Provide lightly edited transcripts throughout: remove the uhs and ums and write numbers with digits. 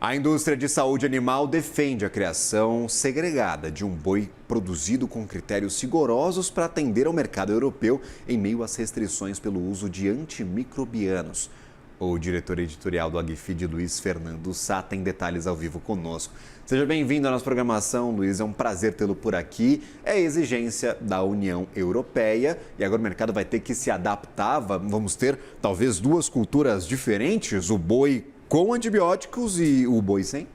A indústria de saúde animal defende a criação segregada de um boi produzido com critérios rigorosos para atender ao mercado europeu em meio às restrições pelo uso de antimicrobianos. O diretor editorial do Agfeed, Luiz Fernando Sá, tem detalhes ao vivo conosco. Seja bem-vindo à nossa programação, Luiz. É um prazer tê-lo por aqui. É exigência da União Europeia e agora o mercado vai ter que se adaptar. Vamos ter talvez duas culturas diferentes, o boi com antibióticos e o boi sem?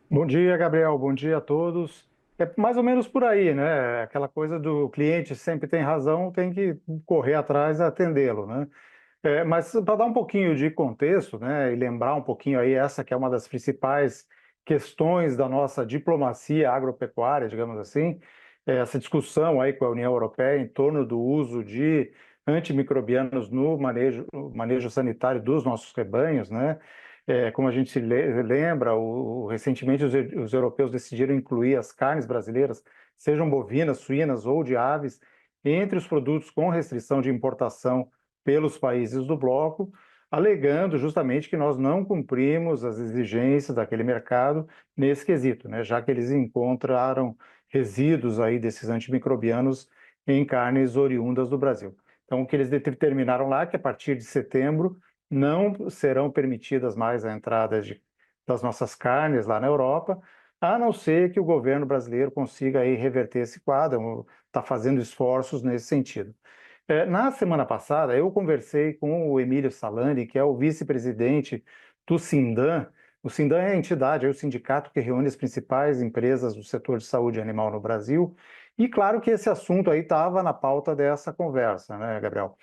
Bom dia, Gabriel. Bom dia a todos. É mais ou menos por aí, né? Aquela coisa do cliente sempre tem razão, tem que correr atrás e atendê-lo, né? Mas para dar um pouquinho de contexto, né, e lembrar um pouquinho aí essa que é uma das principais questões da nossa diplomacia agropecuária, digamos assim, essa discussão aí com a União Europeia em torno do uso de antimicrobianos no manejo sanitário dos nossos rebanhos, né? Como a gente se lembra, recentemente os europeus decidiram incluir as carnes brasileiras, sejam bovinas, suínas ou de aves, entre os produtos com restrição de importação pelos países do bloco, alegando justamente que nós não cumprimos as exigências daquele mercado nesse quesito, né? Já que eles encontraram resíduos aí desses antimicrobianos em carnes oriundas do Brasil. Então, o que eles determinaram lá é que a partir de setembro não serão permitidas mais a entrada das nossas carnes lá na Europa, a não ser que o governo brasileiro consiga aí reverter esse quadro, está fazendo esforços nesse sentido. Na semana passada, eu conversei com o Emílio Salani, que é o vice-presidente do Sindan. O Sindan é a entidade, é o sindicato que reúne as principais empresas do setor de saúde animal no Brasil. E claro que esse assunto aí estava na pauta dessa conversa, né, Gabriel?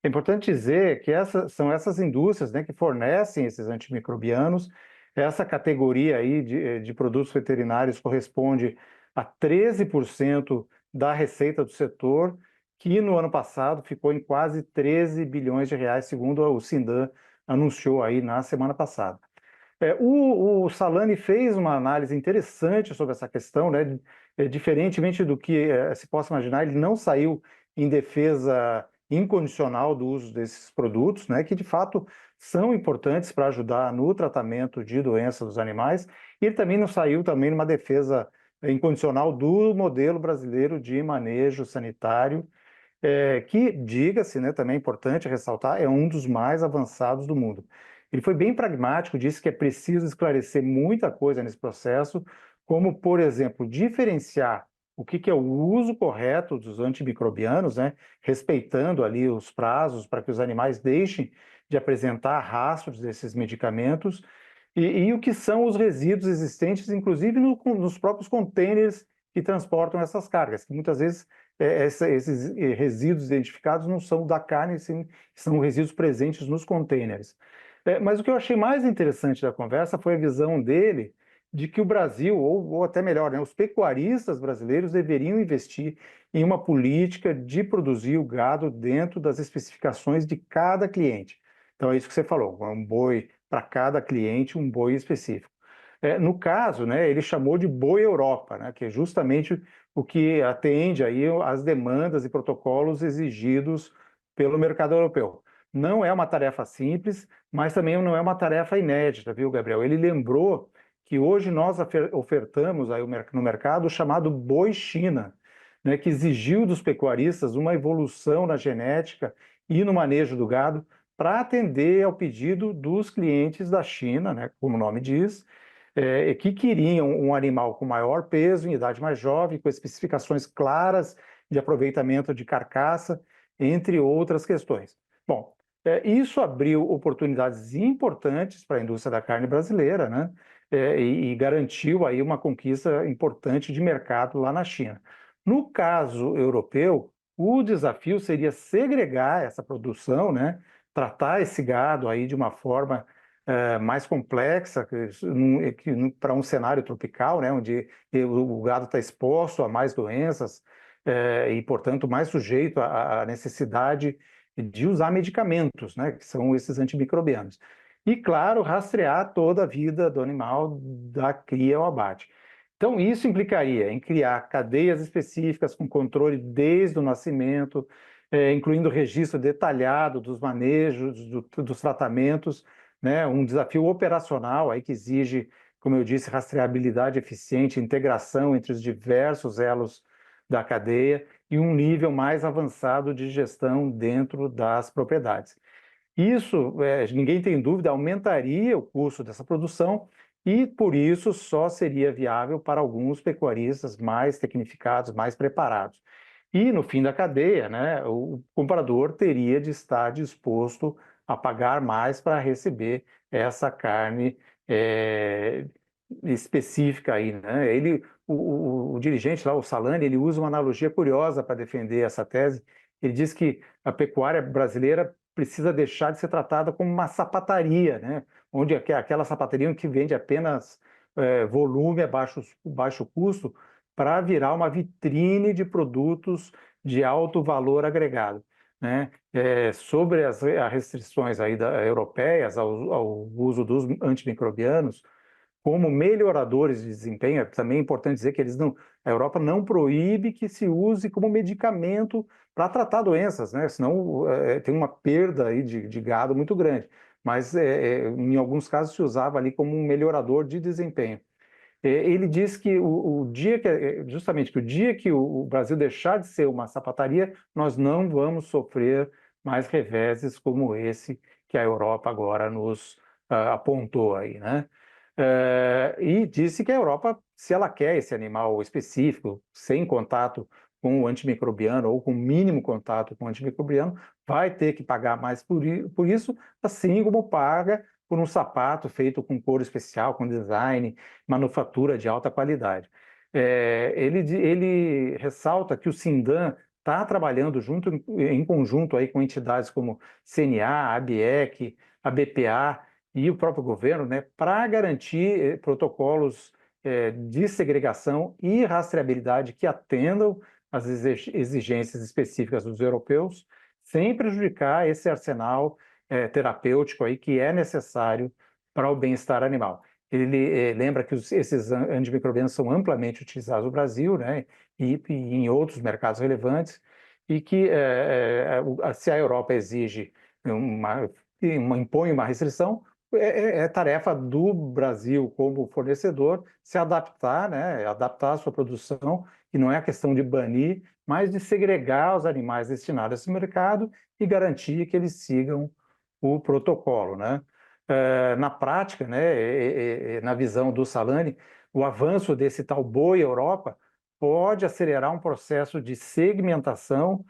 É importante dizer que são essas indústrias, né, que fornecem esses antimicrobianos. Essa categoria aí de produtos veterinários corresponde a 13% da receita do setor, que no ano passado ficou em quase 13 bilhões de reais, segundo o Sindan anunciou aí na semana passada. O Salani fez uma análise interessante sobre essa questão, né? Diferentemente do que se possa imaginar, ele não saiu em defesa incondicional do uso desses produtos, né? Que de fato são importantes para ajudar no tratamento de doenças dos animais. E ele também não saiu também numa defesa incondicional do modelo brasileiro de manejo sanitário, que, diga-se, né, também é importante ressaltar, é um dos mais avançados do mundo. Ele foi bem pragmático, disse que é preciso esclarecer muita coisa nesse processo, como, por exemplo, diferenciar o que é o uso correto dos antimicrobianos, né, respeitando ali os prazos para que os animais deixem de apresentar rastros desses medicamentos, e o que são os resíduos existentes, inclusive nos próprios contêineres que transportam essas cargas, que muitas vezes esses resíduos identificados não são da carne, sim, são resíduos presentes nos contêineres. Mas o que eu achei mais interessante da conversa foi a visão dele de que o Brasil, ou até melhor, né, os pecuaristas brasileiros deveriam investir em uma política de produzir o gado dentro das especificações de cada cliente. Então é isso que você falou, um boi para cada cliente, um boi específico. No caso, né, ele chamou de Boi Europa, né, que é justamente o que atende aí às demandas e protocolos exigidos pelo mercado europeu. Não é uma tarefa simples, mas também não é uma tarefa inédita, viu, Gabriel? Ele lembrou que hoje nós ofertamos aí no mercado o chamado Boi China, né, que exigiu dos pecuaristas uma evolução na genética e no manejo do gado para atender ao pedido dos clientes da China, né, como o nome diz, que queriam um animal com maior peso, em idade mais jovem, com especificações claras de aproveitamento de carcaça, entre outras questões. Bom, isso abriu oportunidades importantes para a indústria da carne brasileira, né? E garantiu aí uma conquista importante de mercado lá na China. No caso europeu, o desafio seria segregar essa produção, né? Tratar esse gado aí de uma forma mais complexa, para um cenário tropical, né, onde o gado está exposto a mais doenças e, portanto, mais sujeito à necessidade de usar medicamentos, né, que são esses antimicrobianos. E, claro, rastrear toda a vida do animal, da cria ao abate. Então, isso implicaria em criar cadeias específicas com controle desde o nascimento, incluindo registro detalhado dos manejos, dos tratamentos, né? Um desafio operacional aí que exige, como eu disse, rastreabilidade eficiente, integração entre os diversos elos da cadeia e um nível mais avançado de gestão dentro das propriedades. Isso, ninguém tem dúvida, aumentaria o custo dessa produção e, por isso, só seria viável para alguns pecuaristas mais tecnificados, mais preparados. E, no fim da cadeia, né, o comprador teria de estar disposto a pagar mais para receber essa carne específica aí, né? O dirigente lá, o Salani, ele usa uma analogia curiosa para defender essa tese. Ele diz que a pecuária brasileira precisa deixar de ser tratada como uma sapataria, né? Onde aquela sapataria que vende apenas volume a baixo custo, para virar uma vitrine de produtos de alto valor agregado, né? Sobre as restrições aí europeias ao uso dos antimicrobianos, como melhoradores de desempenho, também é importante dizer que a Europa não proíbe que se use como medicamento para tratar doenças, né? Senão tem uma perda aí de gado muito grande. Mas em alguns casos se usava ali como um melhorador de desempenho. Ele diz que o dia que, justamente que o dia que o Brasil deixar de ser uma sapataria, nós não vamos sofrer mais reveses como esse que a Europa agora nos apontou aí, né? E disse que a Europa, se ela quer esse animal específico, sem contato com o antimicrobiano ou com mínimo contato com o antimicrobiano, vai ter que pagar mais por isso, assim como paga por um sapato feito com couro especial, com design, manufatura de alta qualidade. Ele ressalta que o Sindan está trabalhando em conjunto aí com entidades como CNA, a ABEC, a BPA e o próprio governo, né, para garantir protocolos de segregação e rastreabilidade que atendam às exigências específicas dos europeus, sem prejudicar esse arsenal terapêutico aí que é necessário para o bem-estar animal. Ele lembra que esses antimicrobianos são amplamente utilizados no Brasil, né, e em outros mercados relevantes, e que se a Europa exige impõe uma restrição, é tarefa do Brasil como fornecedor se adaptar, né, adaptar a sua produção, e não é a questão de banir, mas de segregar os animais destinados a esse mercado e garantir que eles sigam o protocolo, né? Na prática, né, na visão do Salani, o avanço desse tal Boi Europa pode acelerar um processo de segmentação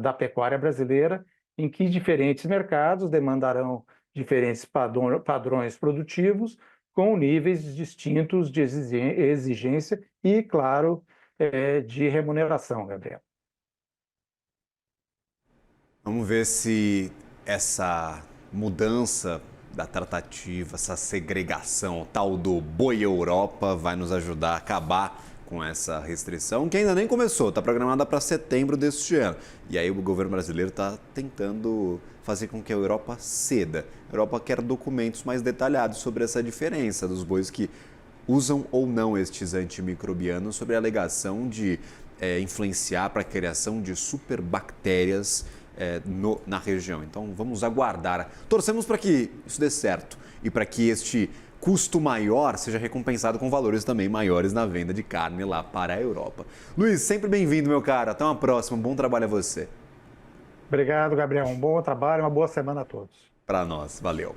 da pecuária brasileira, em que diferentes mercados demandarão diferentes padrões produtivos com níveis distintos de exigência e, claro, de remuneração, Gabriel. Vamos ver se essa mudança da tratativa, essa segregação, tal do Boi Europa, vai nos ajudar a acabar com essa restrição, que ainda nem começou, está programada para setembro deste ano. E aí o governo brasileiro está tentando fazer com que a Europa ceda. A Europa quer documentos mais detalhados sobre essa diferença dos bois que usam ou não estes antimicrobianos, sobre a alegação de influenciar para a criação de superbactérias na região. Então vamos aguardar. Torcemos para que isso dê certo e para que este custo maior seja recompensado com valores também maiores na venda de carne lá para a Europa. Luiz, sempre bem-vindo, meu caro. Até uma próxima. Bom trabalho a você. Obrigado, Gabriel. Um bom trabalho, uma boa semana a todos. Para nós. Valeu.